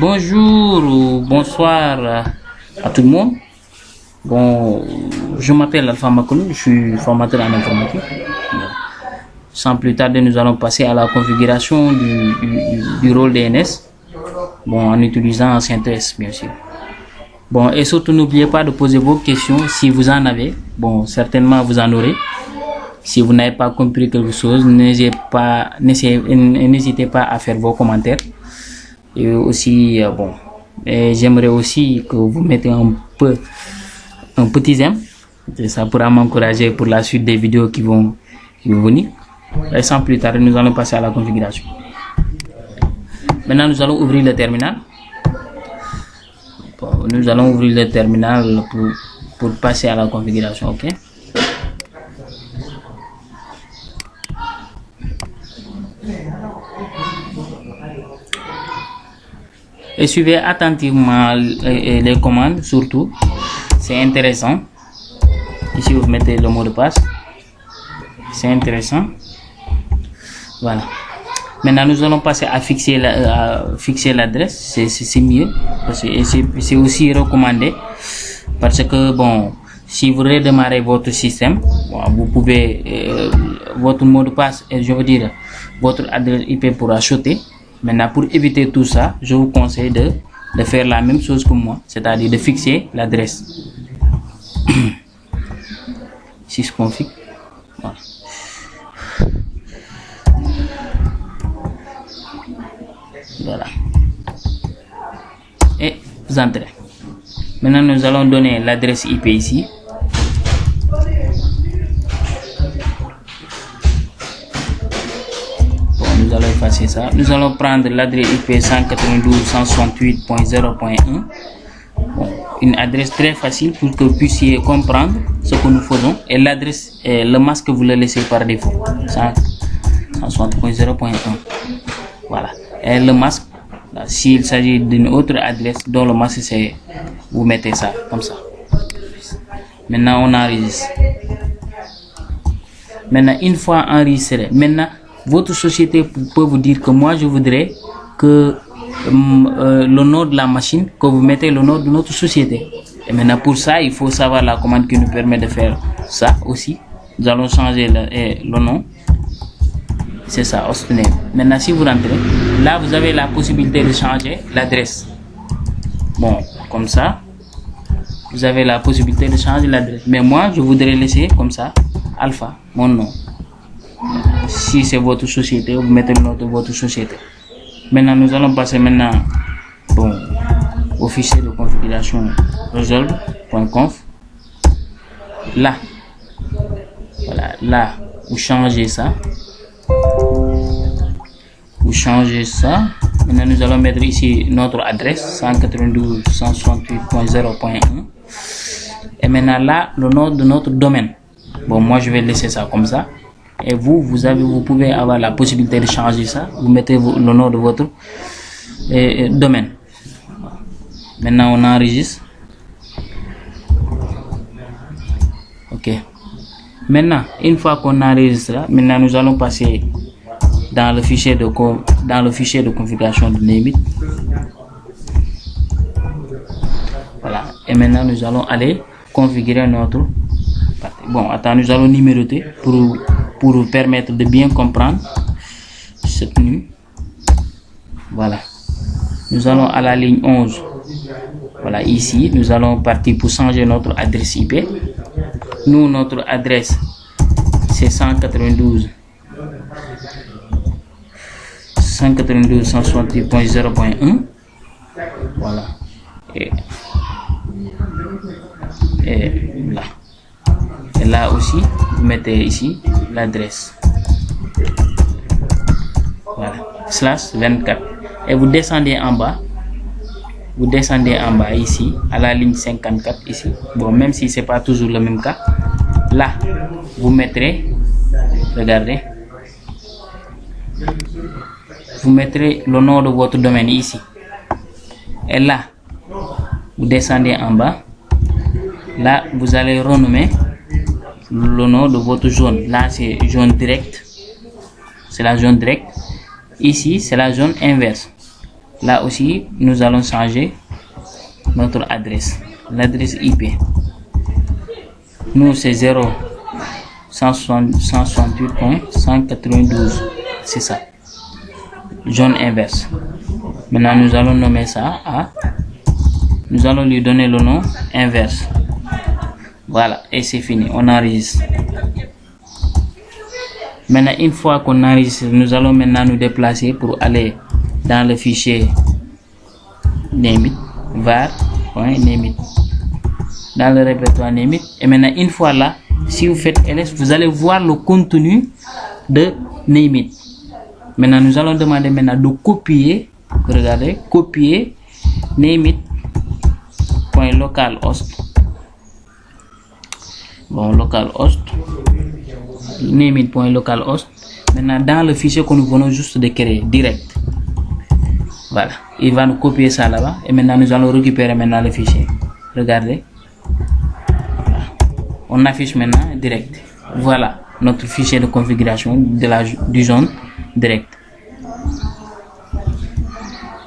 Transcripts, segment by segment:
Bonjour ou bonsoir à tout le monde. Bon, je m'appelle Alpha Makoulou, je suis formateur en informatique. Sans plus tarder, nous allons passer à la configuration du rôle DNS. Bon, en utilisant CentOS, bien sûr. Bon, et surtout, n'oubliez pas de poser vos questions si vous en avez. Bon, certainement, vous en aurez. Si vous n'avez pas compris quelque chose, n'hésitez pas à faire vos commentaires. Et aussi, bon, j'aimerais aussi que vous mettez un petit j'aime. Ça pourra m'encourager pour la suite des vidéos qui vont venir. Et sans plus tarder, nous allons passer à la configuration. Maintenant, nous allons ouvrir le terminal. Bon, nous allons ouvrir le terminal pour passer à la configuration, ok? Et suivez attentivement les commandes, surtout. C'est intéressant. Ici, vous mettez le mot de passe. C'est intéressant. Voilà. Maintenant, nous allons passer à fixer l'adresse. C'est mieux. C'est aussi recommandé. Parce que, bon, si vous redémarrez votre système, bon, vous pouvez, votre mot de passe, je veux dire, votre adresse IP pourra sauter. Maintenant, pour éviter tout ça, je vous conseille de faire la même chose que moi, c'est-à-dire de fixer l'adresse. Sysconfig. Voilà. Voilà. Et vous entrez. Maintenant, nous allons donner l'adresse IP ici. Nous allons effacer ça. Nous allons prendre l'adresse IP 192.168.0.1. Bon, une adresse très facile pour que vous puissiez comprendre ce que nous faisons. Et l'adresse, le masque, vous le laissez par défaut. 160.0.1. Voilà. Et le masque, s'il s'agit d'une autre adresse dont le masque c'est, vous mettez ça comme ça. Maintenant, on enregistre. Maintenant, une fois enregistré, maintenant, votre société peut vous dire que moi je voudrais que le nom de la machine, que vous mettez le nom de notre société. Et maintenant pour ça, il faut savoir la commande qui nous permet de faire ça aussi. Nous allons changer le nom. C'est ça, hostname. Maintenant si vous rentrez, là vous avez la possibilité de changer l'adresse. Bon, comme ça, vous avez la possibilité de changer l'adresse. Mais moi je voudrais laisser comme ça, Alpha, mon nom. Si c'est votre société, vous mettez le nom de votre société. Maintenant, nous allons passer bon, au fichier de configuration resolve.conf. Là, voilà, là, vous changez ça. Vous changez ça. Maintenant, nous allons mettre ici notre adresse 192.168.0.1. Et maintenant, là, le nom de notre domaine. Bon, moi, je vais laisser ça comme ça. Et vous pouvez avoir la possibilité de changer ça. Vous mettez le nom de votre domaine. Maintenant, on enregistre. Ok. Maintenant, une fois qu'on enregistre là, maintenant nous allons passer dans le fichier de configuration de Nemit. Voilà. Et maintenant, nous allons aller configurer notre partie. Bon, attends, nous allons numéroter pour vous permettre de bien comprendre cette nuit. Voilà. Nous allons à la ligne 11. Voilà, ici, nous allons partir pour changer notre adresse IP. Nous, notre adresse, c'est 192.168.0.1. Voilà. Et là. Et là aussi, vous mettez ici l'adresse. Voilà. /24. Et vous descendez en bas. Vous descendez en bas ici, à la ligne 54 ici. Bon, même si c'est pas toujours le même cas. Là, vous mettrez, regardez, vous mettrez le nom de votre domaine ici. Et là, vous descendez en bas. Là, vous allez renommer le nom de votre zone. Là, c'est zone directe. C'est la zone directe. Ici, c'est la zone inverse. Là aussi, nous allons changer notre adresse. L'adresse IP. Nous, c'est 0.168.192. C'est ça. Zone inverse. Maintenant, nous allons nommer ça à... Nous allons lui donner le nom inverse. Voilà, et c'est fini. On enregistre. Maintenant, une fois qu'on enregistre, nous allons maintenant nous déplacer pour aller dans le fichier Nameit, var.nameit, dans le répertoire Nameit. Et maintenant, une fois là, si vous faites ls, vous allez voir le contenu de Nameit. Maintenant, nous allons demander maintenant de copier. Regardez, copier Nameit.localhost. Bon, localhost. Nameit.localhost. Maintenant, dans le fichier que nous venons juste de créer, direct. Voilà. Il va nous copier ça là-bas. Et maintenant, nous allons récupérer maintenant le fichier. Regardez. Voilà. On affiche maintenant direct. Voilà notre fichier de configuration du zone direct.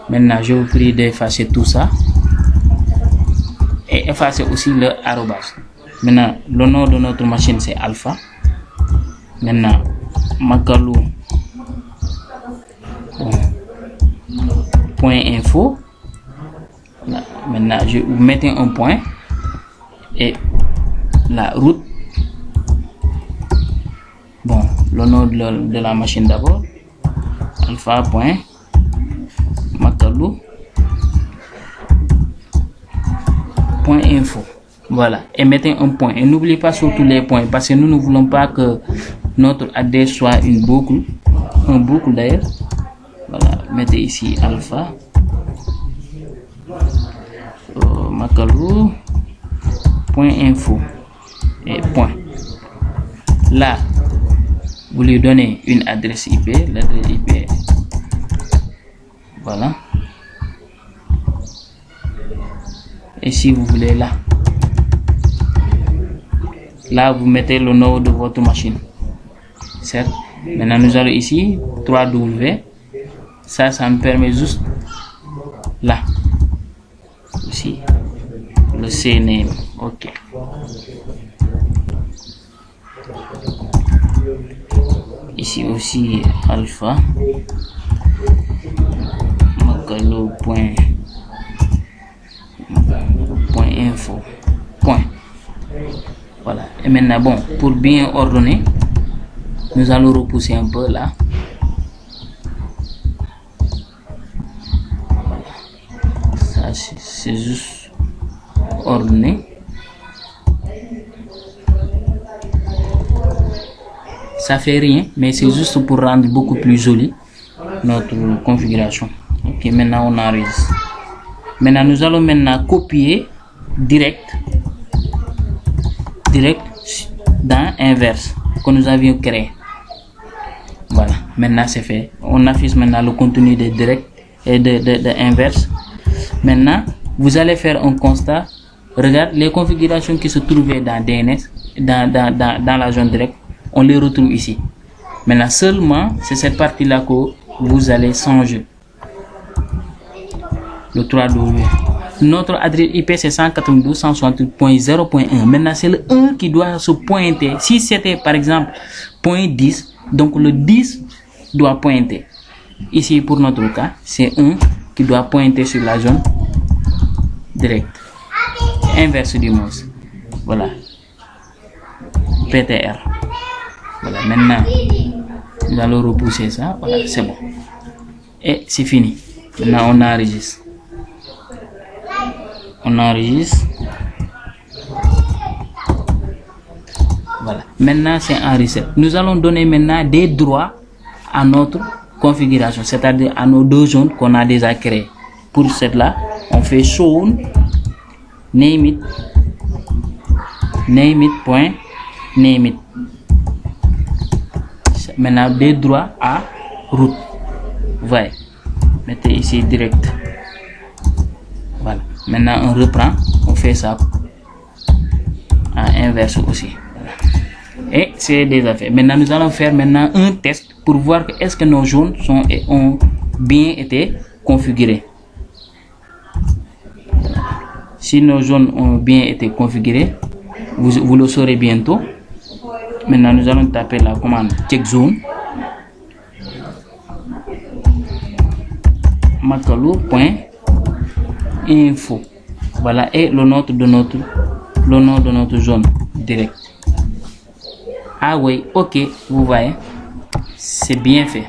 Maintenant, je vous prie d'effacer tout ça. Et effacer aussi le arrobas. Maintenant, le nom de notre machine, c'est alpha. Maintenant, Makalou. Point info. Là, maintenant, vous mettez un point. Et la route. Bon, le nom de la machine d'abord. Alpha.makalou.info. Voilà, et mettez un point. Et n'oubliez pas surtout les points, parce que nous ne voulons pas que notre adresse soit une boucle. Un boucle d'ailleurs. Voilà, mettez ici alpha. Makalou.info. Et point. Là, vous lui donnez une adresse IP. L'adresse IP. Voilà. Et si vous voulez là. Là, vous mettez le nom de votre machine. Certes. Maintenant, nous allons ici, 3W. Ça me permet juste là. Aussi. Le CNAME. OK. Ici aussi, alpha. Makalou.info. Point. Voilà. Et maintenant, bon, pour bien ordonner, nous allons repousser un peu là. Voilà. Ça, c'est juste ordonné. Ça fait rien, mais c'est juste pour rendre beaucoup plus joli notre configuration. Ok, maintenant on enregistre. Maintenant, nous allons maintenant copier direct dans inverse que nous avions créé. Voilà, maintenant c'est fait. On affiche maintenant le contenu de direct et de inverse. Maintenant, vous allez faire un constat. Regarde les configurations qui se trouvaient dans DNS, dans la zone directe, on les retrouve ici. Maintenant, seulement, c'est cette partie-là que vous allez changer. Le 3W. Notre adresse IP c'est 192.168.0.1. Maintenant, c'est le 1 qui doit se pointer. Si c'était par exemple point 10, donc le 10 doit pointer. Ici, pour notre cas, c'est 1 qui doit pointer sur la zone directe. Inverse du moins. Voilà. PTR. Voilà. Maintenant, nous allons repousser ça. Voilà, c'est bon. Et c'est fini. Maintenant, on enregistre. On enregistre. Voilà. Maintenant, c'est enregistré. Nous allons donner maintenant des droits à notre configuration, c'est-à-dire à nos deux zones qu'on a déjà créées. Pour cela, on fait show Nameit. Nameit.nameit. Maintenant, des droits à route. Voilà. Mettez ici direct. Voilà. Maintenant, on reprend. On fait ça en inverse aussi. Voilà. c'est déjà fait. Maintenant, nous allons faire maintenant un test pour voir que est-ce que nos jaunes ont bien été configurés. Si nos jaunes ont bien été configurés, vous le saurez bientôt. Maintenant, nous allons taper la commande check zone. Macalo.info. Voilà, et le nom de notre zone direct. Ah oui, ok, vous voyez, c'est bien fait.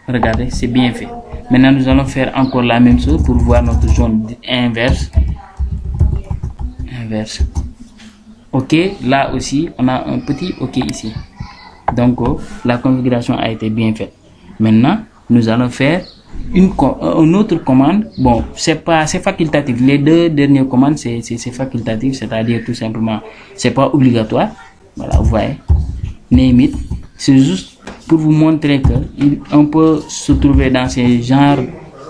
Regardez, c'est bien fait. Maintenant, nous allons faire encore la même chose pour voir notre zone inverse. Ok, là aussi, on a un petit ok ici. Donc, la configuration a été bien faite. Maintenant, nous allons faire une autre commande. Bon, c'est facultatif. Les deux dernières commandes, c'est facultatif, c'est-à-dire tout simplement, c'est pas obligatoire. Voilà, vous voyez. Name it. C'est juste pour vous montrer que on peut se trouver dans ce genre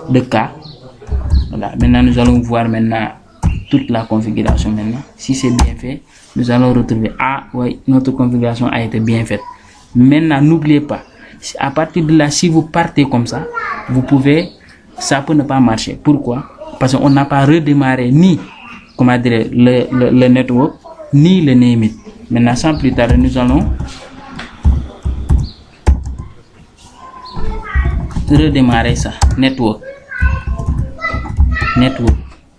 de cas. Voilà. Maintenant, nous allons voir maintenant toute la configuration maintenant. Si c'est bien fait, nous allons retrouver oui, notre configuration a été bien faite. Maintenant, n'oubliez pas, à partir de là, si vous partez comme ça, vous pouvez, ça peut ne pas marcher. Pourquoi? Parce qu'on n'a pas redémarré ni, comment dire, le network, ni le name it. Maintenant, sans plus tarder, nous allons redémarrer ça. Network.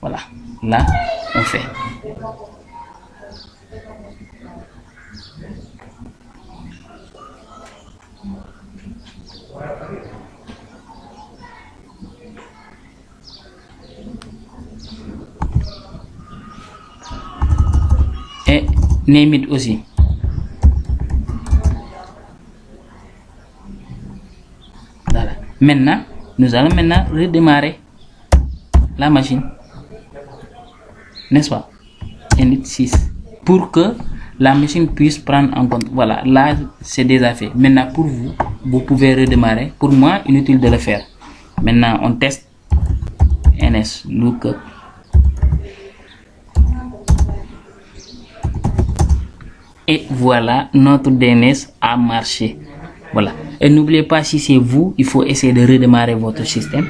Voilà. Là, on fait. Et name it aussi. Voilà. Maintenant, nous allons redémarrer la machine. N'est-ce pas? Init 6. Pour que la machine puisse prendre en compte. Voilà, là, c'est déjà fait. Maintenant, pour vous, vous pouvez redémarrer. Pour moi, inutile de le faire. Maintenant, on teste ns lookup. Et voilà, notre DNS a marché. Voilà. Et n'oubliez pas, si c'est vous, il faut essayer de redémarrer votre système.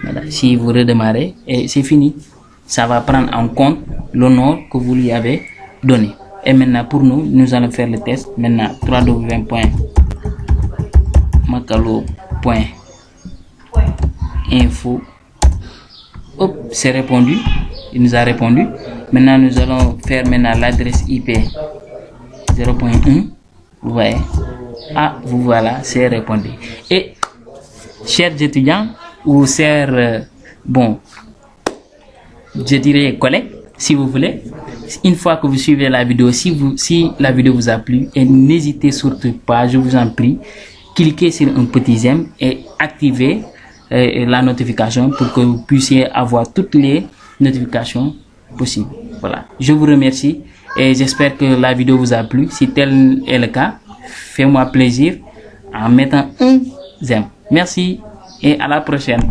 Voilà. Si vous redémarrez, et c'est fini. Ça va prendre en compte le nom que vous lui avez donné. Et maintenant, pour nous allons faire le test. Maintenant, www.macalo.info. Hop, c'est répondu. Il nous a répondu. Maintenant, nous allons faire l'adresse IP 0.1. Vous voyez. Vous voilà, c'est répondu. Et, chers étudiants, ou chers, je dirais collègues, si vous voulez, une fois que vous suivez la vidéo, si la vidéo vous a plu, et n'hésitez surtout pas, je vous en prie, cliquez sur un petit j'aime et activez la notification pour que vous puissiez avoir toutes les notifications possibles. Voilà, je vous remercie et j'espère que la vidéo vous a plu. Si tel est le cas, faites-moi plaisir en mettant un j'aime. Merci et à la prochaine.